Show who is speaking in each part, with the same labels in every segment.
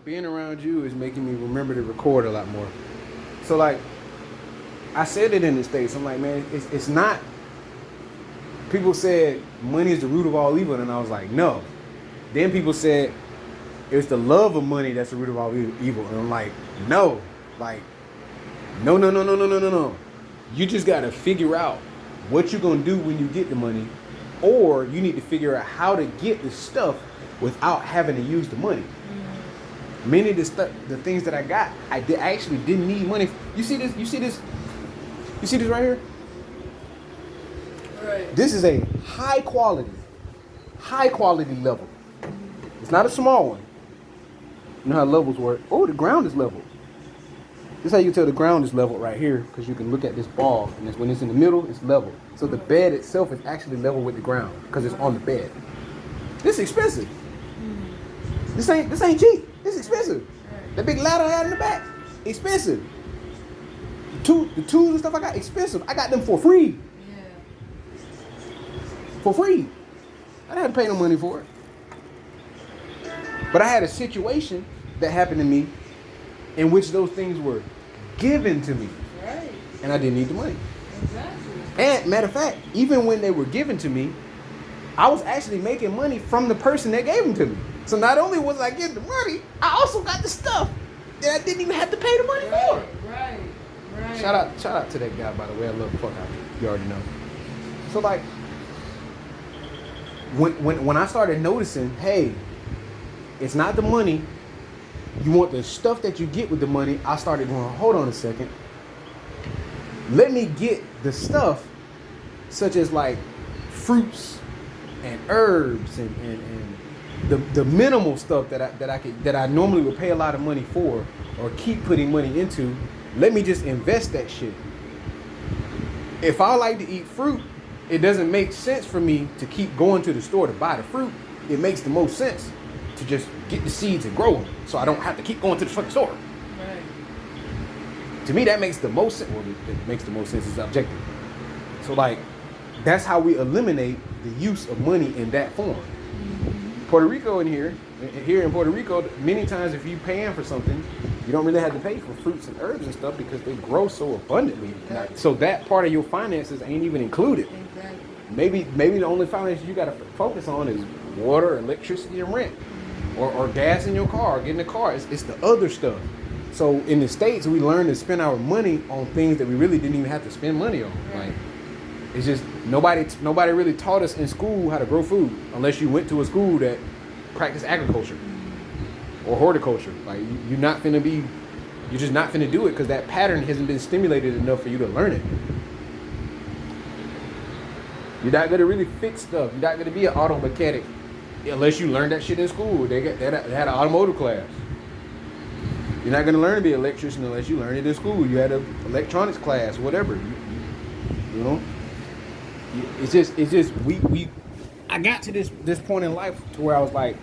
Speaker 1: being around you is making me remember to record a lot more. So like, I said it in the States. I'm like, man, it's not. People said money is the root of all evil, and I was like, no. Then people said it's the love of money that's the root of all evil, and I'm like, no. Like, no, no, no, no, no, no, no, no. You just gotta figure out what you're gonna do when you get the money, or you need to figure out how to get the stuff without having to use the money. Many of the things that I got, I actually didn't need money. You see this? You see this? You see this right here?
Speaker 2: Right.
Speaker 1: This is a high quality level. It's not a small one. You know how levels work? Oh, the ground is level. This is how you can tell the ground is level right here, because you can look at this ball, and when it's in the middle, it's level. So the bed itself is actually level with the ground because it's on the bed. This is expensive. This ain't cheap. This is expensive. The big ladder I got in the back, expensive. The tools and stuff I got, expensive. I got them for free. For free. I didn't have to pay no money for it. But I had a situation that happened to me in which those things were given to me.
Speaker 2: Right.
Speaker 1: And I didn't need the money.
Speaker 2: Exactly.
Speaker 1: And matter of fact, even when they were given to me, I was actually making money from the person that gave them to me. So not only was I getting the money, I also got the stuff that I didn't even have to pay the money for.
Speaker 2: Right.
Speaker 1: Shout out to that guy, by the way. I love the fuck out of him. You already know. So like, when I started noticing, hey, it's not the money, you want the stuff that you get with the money, I started going, hold on a second. Let me get the stuff such as like fruits and herbs and the minimal stuff that I normally would pay a lot of money for or keep putting money into. Let me just invest that shit. If I like to eat fruit, it doesn't make sense for me to keep going to the store to buy the fruit. It makes the most sense to just get the seeds and grow them, so I don't have to keep going to the fucking store.
Speaker 2: Right.
Speaker 1: To me, that makes the most sense. Well, it makes the most sense. It's objective. So like, that's how we eliminate the use of money in that form. Puerto Rico here in Puerto Rico, many times if you paying for something, you don't really have to pay for fruits and herbs and stuff because they grow so abundantly.
Speaker 2: Exactly.
Speaker 1: So that part of your finances ain't even included.
Speaker 2: Exactly.
Speaker 1: Maybe the only finances you got to focus on is water, electricity, and rent, or gas in your car, getting a car. It's the other stuff. So in the States, we learned to spend our money on things that we really didn't even have to spend money on.
Speaker 2: Right.
Speaker 1: Like, it's just nobody really taught us in school how to grow food unless you went to a school that practiced agriculture or horticulture. Like you're just not finna do it because that pattern hasn't been stimulated enough for you to learn it. You're not gonna really fix stuff. You're not gonna be an auto mechanic unless you learned that shit in school. They had an automotive class. You're not gonna learn to be an electrician unless you learned it in school. You had an electronics class, whatever. You know. It's just I got to this point in life to where I was like,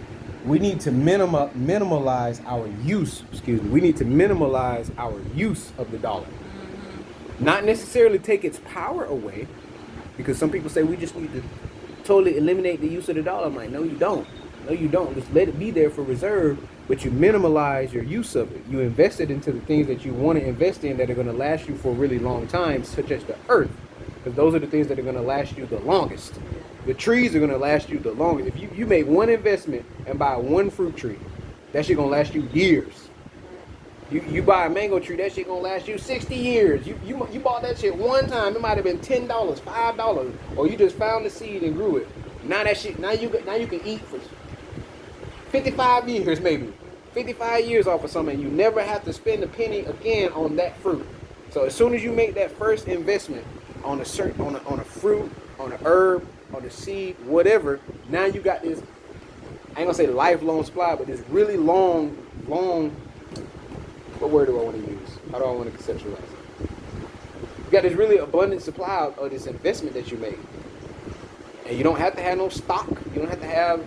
Speaker 1: we need to minimalize our use. We need to minimalize our use of the dollar. Not necessarily take its power away, because some people say we just need to totally eliminate the use of the dollar. I'm like, no, you don't. No, you don't. Just let it be there for reserve, but you minimalize your use of it. You invest it into the things that you want to invest in that are going to last you for a really long time, such as the earth. Because those are the things that are going to last you the longest. The trees are going to last you the longest. If you make one investment and buy one fruit tree, that shit going to last you years. You buy a mango tree, that shit going to last you 60 years. You bought that shit one time, it might have been $10, $5, or you just found the seed and grew it. Now that shit, now you can eat for 55 years maybe. 55 years off of something, you never have to spend a penny again on that fruit. So as soon as you make that first investment on a fruit, on a herb, on a seed, whatever, now you got this, I ain't gonna say lifelong supply, but this really long, what word do I want to use? How do I want to conceptualize it? You got this really abundant supply of this investment that you made. And you don't have to have no stock. You don't have to have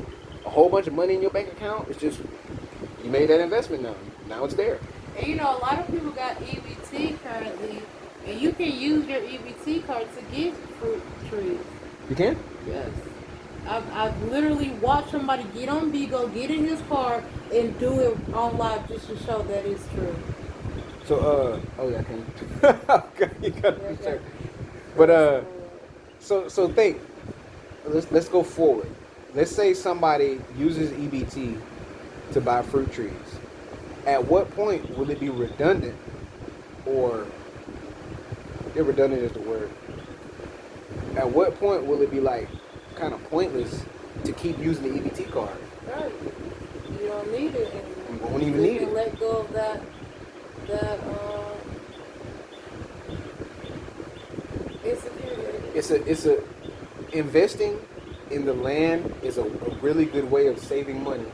Speaker 1: a whole bunch of money in your bank account. It's just, you made that investment now. Now it's there.
Speaker 2: And you know, a lot of people got EBT currently, and you can use your EBT card to get fruit trees.
Speaker 1: You can?
Speaker 2: Yes. I've literally watched somebody get on Bigo, get in his car, and do it on live just to show that it's true.
Speaker 1: So oh yeah, I can. Okay, you gotta be
Speaker 2: Okay.
Speaker 1: sure. But so think. Let's go forward. Let's say somebody uses EBT to buy fruit trees. At what point will it be redundant, or redundant is the word? At what point will it be like kind of pointless to keep using the EBT card?
Speaker 2: Right. You don't need it anymore.
Speaker 1: You won't even
Speaker 2: You
Speaker 1: need
Speaker 2: can
Speaker 1: it.
Speaker 2: let go of that insecurity.
Speaker 1: It's a investing in the land is a really good way of saving money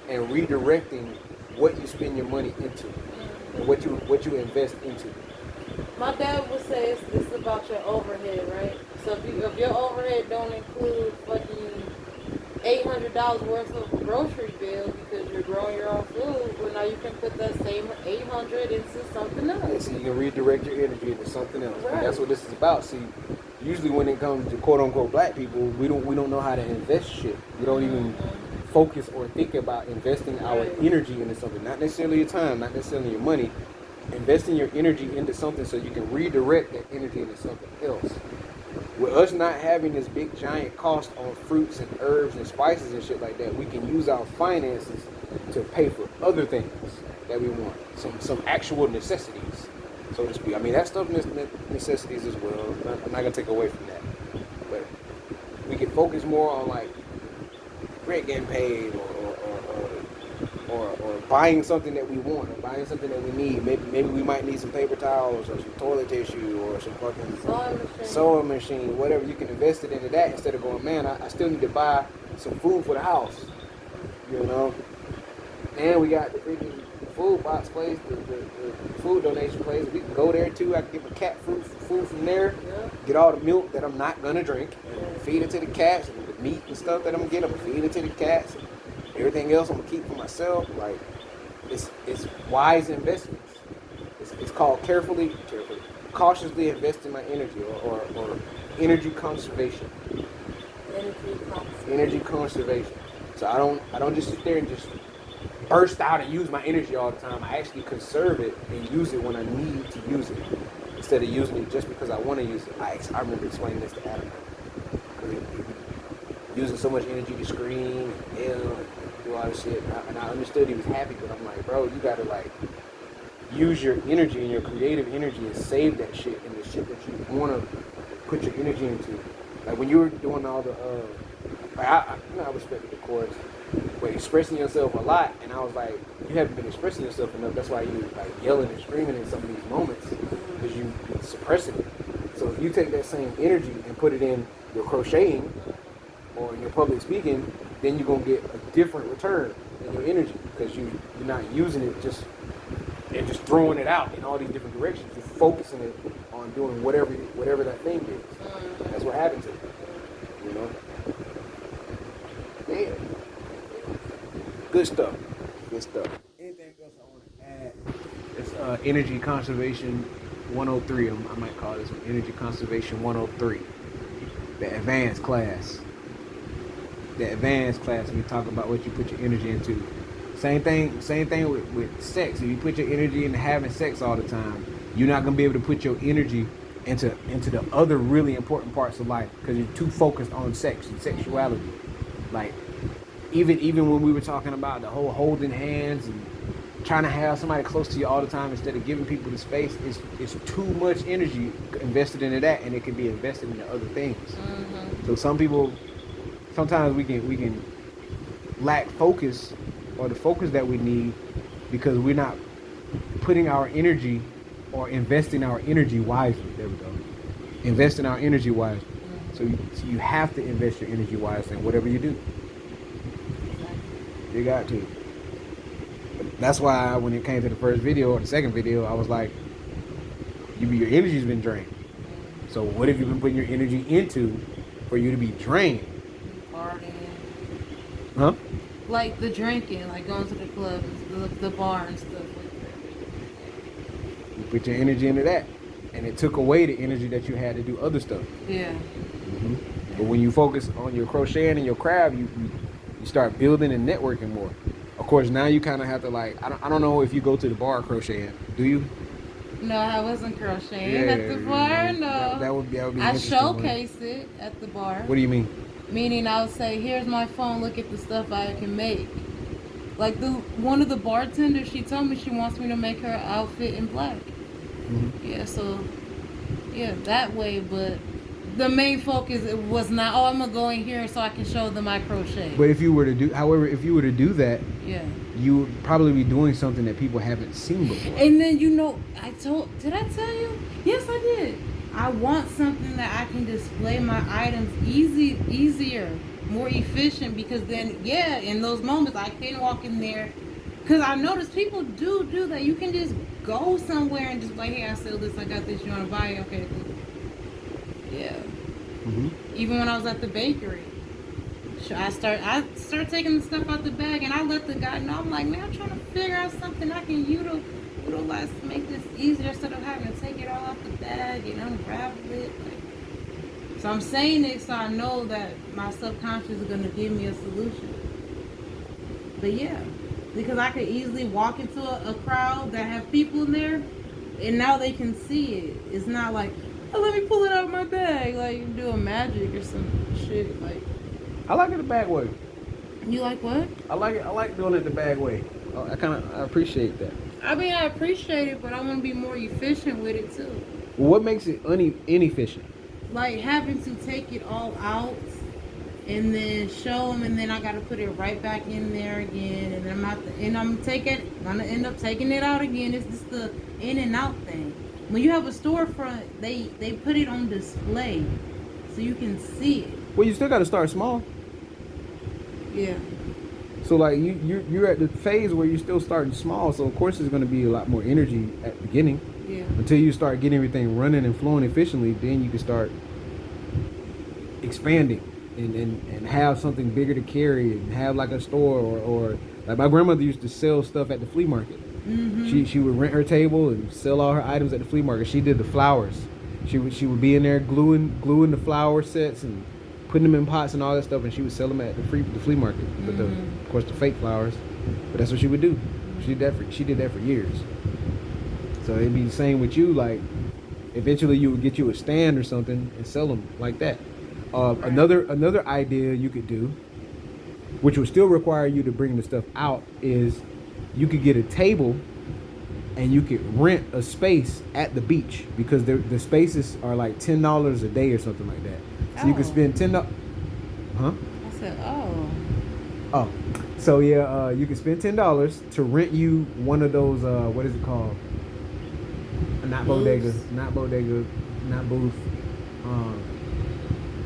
Speaker 1: and redirecting what you spend your money into and what you invest into.
Speaker 2: My dad would say it's about your overhead, right? So if your overhead don't include fucking $800 worth of grocery bill because you're growing your own food, well now you can put that same 800 into something else.
Speaker 1: And so you can redirect your energy into something else.
Speaker 2: Right.
Speaker 1: And that's what this is about. See, usually when it comes to quote unquote black people, we don't know how to invest shit. We don't even focus or think about investing our energy into something. Not necessarily your time, not necessarily your money. Investing your energy into something so you can redirect that energy into something else. With us not having this big giant cost on fruits and herbs and spices and shit like that, we can use our finances to pay for other things that we want. Some actual necessities, so to speak. I mean, that stuff necessities as well. I'm not gonna take away from that, but we can focus more on like rent getting paid or buying something that we want, or buying something that we need. Maybe we might need some paper towels or some toilet tissue or some fucking sewing machine, whatever. You can invest it into that instead of going, man, I still need to buy some food for the house, you know. And we got the freaking food box place, the food donation place. We can go there too. I can get my cat food from there. Get all the milk that I'm not gonna drink, and feed it to the cats, and the meat and stuff that I'm gonna get, I'm gonna feed it to the cats. Everything else I'm gonna keep for myself. Like it's wise investments. It's called cautiously investing my energy or energy conservation. Energy conservation. So I don't just sit there and just burst out and use my energy all the time. I actually conserve it and use it when I need to use it instead of using it just because I want to use it. I remember explaining this to Adam. Using so much energy to scream and yell and do all this shit. And I understood he was happy, but I'm like, bro, you gotta like use your energy and your creative energy and save that shit and the shit that you wanna put your energy into. Like when you were doing all the I respected the chorus, but expressing yourself a lot, and I was like, you haven't been expressing yourself enough. That's why you like yelling and screaming in some of these moments because you suppressing it. So if you take that same energy and put it in your crocheting or in your public speaking, then you're gonna get a different return in your energy because you're not using it just throwing it out in all these different directions. You're focusing it on doing whatever that thing is. That's what happens to it, you know. Yeah. Good stuff. Anything else I want to add? It's energy conservation 103. I might call this one energy conservation 103. The advanced class. We talk about what you put your energy into. Same thing with sex. If you put your energy into having sex all the time, you're not gonna be able to put your energy into the other really important parts of life because you're too focused on sex and sexuality. Like even when we were talking about the whole holding hands and trying to have somebody close to you all the time instead of giving people the space, it's too much energy invested into that, and it can be invested into other things. So sometimes we can lack focus or the focus that we need because we're not putting our energy or investing our energy wisely. There we go. Investing our energy wisely. So you have to invest your energy wisely in whatever you do. You got to. But that's why when it came to the first video or the second video, I was like, your energy's been drained. So what have you been putting your energy into for you to be drained?
Speaker 2: Partying.
Speaker 1: Huh?
Speaker 2: Like the drinking, like going to the club, the bar and stuff like that.
Speaker 1: You put your energy into that. And it took away the energy that you had to do other stuff.
Speaker 2: Yeah.
Speaker 1: Mm-hmm. But when you focus on your crocheting and your craft, you start building and networking more. Of course, now you kind of have to like, I don't know if you go to the bar crocheting. Do you?
Speaker 2: No, I wasn't crocheting at the bar. No,
Speaker 1: that would be
Speaker 2: I
Speaker 1: interesting.
Speaker 2: showcase it at the bar.
Speaker 1: What do you mean?
Speaker 2: Meaning, I would say, "Here's my phone. Look at the stuff I can make." Like one of the bartenders, she told me she wants me to make her outfit in black.
Speaker 1: Mm-hmm.
Speaker 2: Yeah, so yeah, that way. But the main focus was not, oh, I'm gonna go in here so I can show them my crochet.
Speaker 1: But if you were to do, however, if you were to do that,
Speaker 2: yeah,
Speaker 1: you would probably be doing something that people haven't seen before.
Speaker 2: And then did I tell you? Yes, I did. I want something that I can display my items easier, more efficient, because then, yeah, in those moments I can walk in there. Because I noticed people do that. You can just go somewhere and just like, hey, I sell this, I got this, you want to buy it? Okay, cool. Yeah. Mm-hmm. Even when I was at the bakery, I start taking the stuff out the bag, and I let the guy know. I'm like, man, I'm trying to figure out something I can utilize to make this easier instead of having to take it all out the bag and unravel it. So I'm saying it so I know that my subconscious is going to give me a solution. But yeah, because I could easily walk into a crowd that have people in there, and now they can see it. It's not like, oh, let me pull it out of my bag, like doing magic or some shit. Like,
Speaker 1: I like it the bag way.
Speaker 2: You like what?
Speaker 1: I like it. I like doing it the bag way. I appreciate that.
Speaker 2: I mean, I appreciate it, but I want to be more efficient with it too.
Speaker 1: Well, what makes it inefficient?
Speaker 2: Like having to take it all out and then show them, and then I got to put it right back in there again, and then I'm gonna end up taking it out again. It's just the in and out thing. When you have a storefront, they put it on display so you can see it.
Speaker 1: Well, you still got to start small.
Speaker 2: Yeah.
Speaker 1: So like you're at the phase where you're still starting small, so of course there's going to be a lot more energy at the beginning.
Speaker 2: Yeah.
Speaker 1: Until you start getting everything running and flowing efficiently, then you can start expanding and have something bigger to carry and have like a store or like my grandmother used to sell stuff at the flea market. Mm-hmm. She would rent her table and sell all her items at the flea market. She did the flowers. She would be in there gluing the flower sets and putting them in pots and all that stuff, and she would sell them at the flea market. But of course the fake flowers. But that's what she would do. She did that for years. So it'd be the same with you. Like eventually you would get you a stand or something and sell them like that. Another idea you could do, which would still require you to bring the stuff out, is you could get a table and you could rent a space at the beach, because the spaces are like $10 a day or something like that. So you could spend $10. Huh?
Speaker 2: I said,
Speaker 1: oh. So yeah, you could spend $10 to rent you one of those. What is it called? Not bodega, not booth.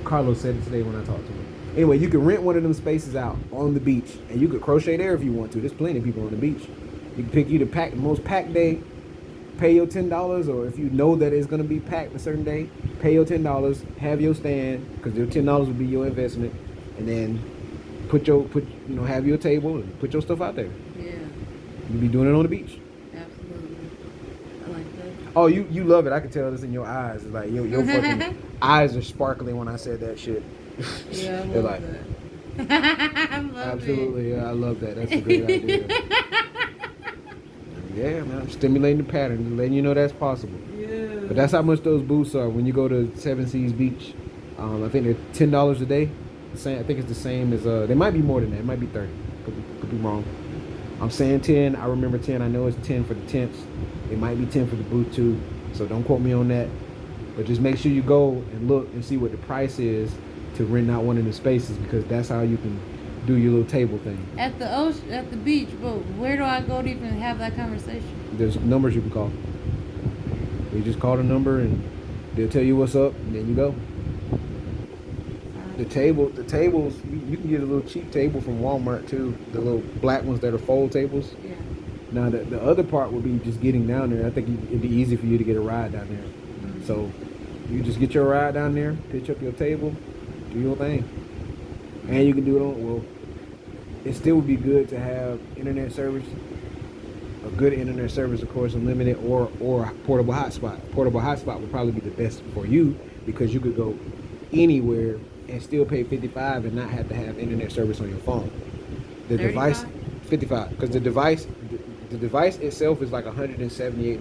Speaker 1: Carlos said it today when I talked to him. Anyway, you can rent one of them spaces out on the beach, and you could crochet there if you want to. There's plenty of people on the beach. You can pick you the most packed day, pay your $10, or if you know that it's gonna be packed a certain day, pay your $10, have your stand, because your $10 will be your investment, and then have your table and put your stuff out there.
Speaker 2: Yeah.
Speaker 1: You'll be doing it on the beach.
Speaker 2: Absolutely. I like that.
Speaker 1: Oh, you love it. I can tell this in your eyes. It's like your fucking eyes are sparkling when I said that shit.
Speaker 2: Yeah, I love
Speaker 1: like,
Speaker 2: that. I love
Speaker 1: absolutely, yeah, I love that. That's a great idea. Yeah, man, I'm stimulating the pattern, letting you know that's possible.
Speaker 2: Yeah.
Speaker 1: But that's how much those booths are when you go to Seven Seas Beach. I think they're $10 a day. I think it's the same as they might be more than that. It might be 30. Could be wrong. I'm saying 10. I remember 10. I know it's 10 for the tents. It might be 10 for the booth too. So don't quote me on that. But just make sure you go and look and see what the price is to rent out one of the spaces, because that's how you can do your little table thing.
Speaker 2: At the beach, but where do I go to even have that conversation?
Speaker 1: There's numbers you can call. You just call the number and they'll tell you what's up, and then you go. The tables, you can get a little cheap table from Walmart too. The little black ones that are fold tables.
Speaker 2: Yeah.
Speaker 1: Now the other part would be just getting down there. I think it'd be easy for you to get a ride down there. Mm-hmm. So you just get your ride down there, pitch up your table, do your thing, and you can do it on. Well, it still would be good to have internet service. A good internet service, of course, unlimited or portable hotspot. Portable hotspot would probably be the best for you, because you could go anywhere and still pay $55 and not have to have internet service on your phone. The
Speaker 2: 35?
Speaker 1: device, $55, because the device itself is like $178.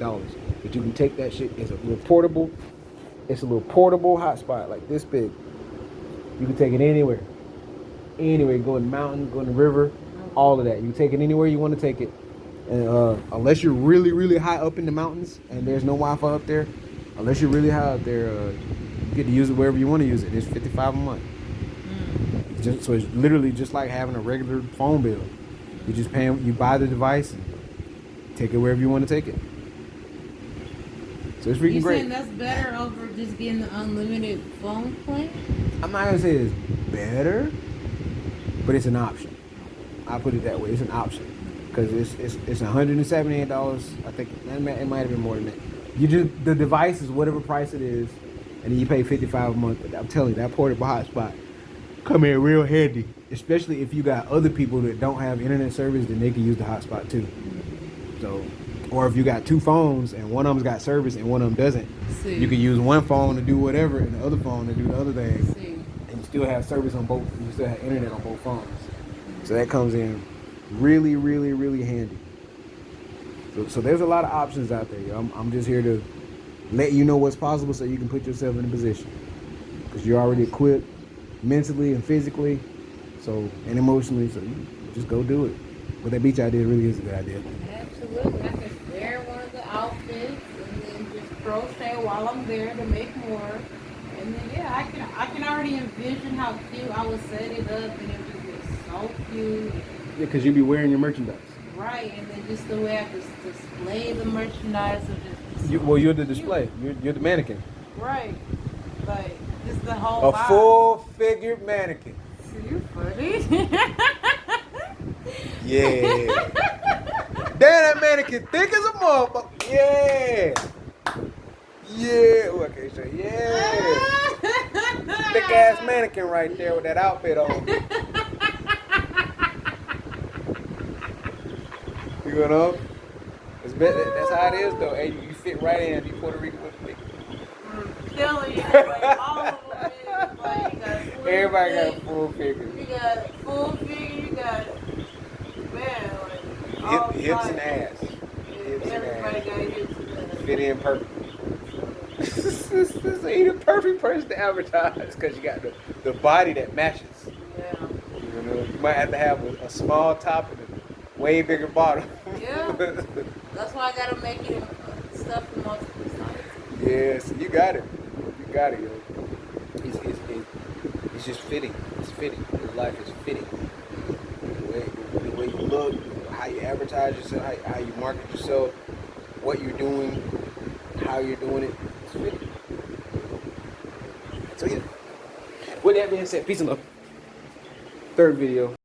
Speaker 1: But you can take that shit. It's a little portable. It's a little portable hotspot like this big. You can take it anywhere. Anywhere, go in the mountain, go in the river, all of that. You can take it anywhere you want to take it. And unless you're really, really high up in the mountains and there's no Wi-Fi up there, unless you're really high up there, you get to use it wherever you want to use it. It's $55 a month. So it's literally just like having a regular phone bill. You just pay, you buy the device and take it wherever you want to take it. So it's freaking great.
Speaker 2: You saying that's better over just getting the unlimited phone plan?
Speaker 1: I'm not gonna say it's better, but it's an option. I put it that way. It's an option because it's $178. I think it might have been more than that. You just the device is whatever price it is, and then you pay $55 a month. But I'm telling you, that portable hotspot come in real handy, especially if you got other people that don't have internet service, then they can use the hotspot too. So, or if you got two phones and one of them's got service and one of them doesn't, you can use one phone to do whatever and the other phone to do the other thing, and you still have service on both. You still have internet on both phones. So that comes in really, really, really handy. So there's a lot of options out there. I'm just here to let you know what's possible so you can put yourself in a position because you're already equipped mentally and physically, so and emotionally. So you just go do it. But that beach idea really is a good idea.
Speaker 2: Absolutely, I can wear one of the outfits and then just crochet while I'm there to make more. And then yeah, I can already envision how cute I would set it up, and it would be so cute.
Speaker 1: Yeah, because you be wearing your merchandise.
Speaker 2: Right, and then just the way I just display the merchandise would just be so
Speaker 1: You're the
Speaker 2: cute.
Speaker 1: display. You're the mannequin.
Speaker 2: Right, like just the whole
Speaker 1: A
Speaker 2: vibe.
Speaker 1: full-figured mannequin.
Speaker 2: So you're funny.
Speaker 1: Yeah. Damn, that mannequin thick as a motherfucker. Yeah. Yeah. Oh, I can't say yeah. Thick ass mannequin right there with that outfit on. You know? That's how it is though. Hey, you fit right in. You Puerto Rican with me.
Speaker 2: I'm telling you, like all of them is like you got full
Speaker 1: Everybody got a
Speaker 2: fit,
Speaker 1: full figure.
Speaker 2: you got full figure, you got man, like all
Speaker 1: Hips
Speaker 2: types.
Speaker 1: and ass.
Speaker 2: Yeah,
Speaker 1: Hips and
Speaker 2: everybody
Speaker 1: ass.
Speaker 2: got hips and ass.
Speaker 1: Fit in perfectly. So you're the perfect person to advertise because you got the body that matches.
Speaker 2: Yeah.
Speaker 1: You know, you might have to have a small top and a way bigger bottom.
Speaker 2: Yeah. That's why I gotta make it stuff in multiple sizes.
Speaker 1: Yes, you got it. You got it, yo. It's just fitting. It's fitting. Your life is fitting. The way you look, how you advertise yourself, how you market yourself, what you're doing, how you're doing it. It's fitting. So yeah. With that being said, peace and love. Third video.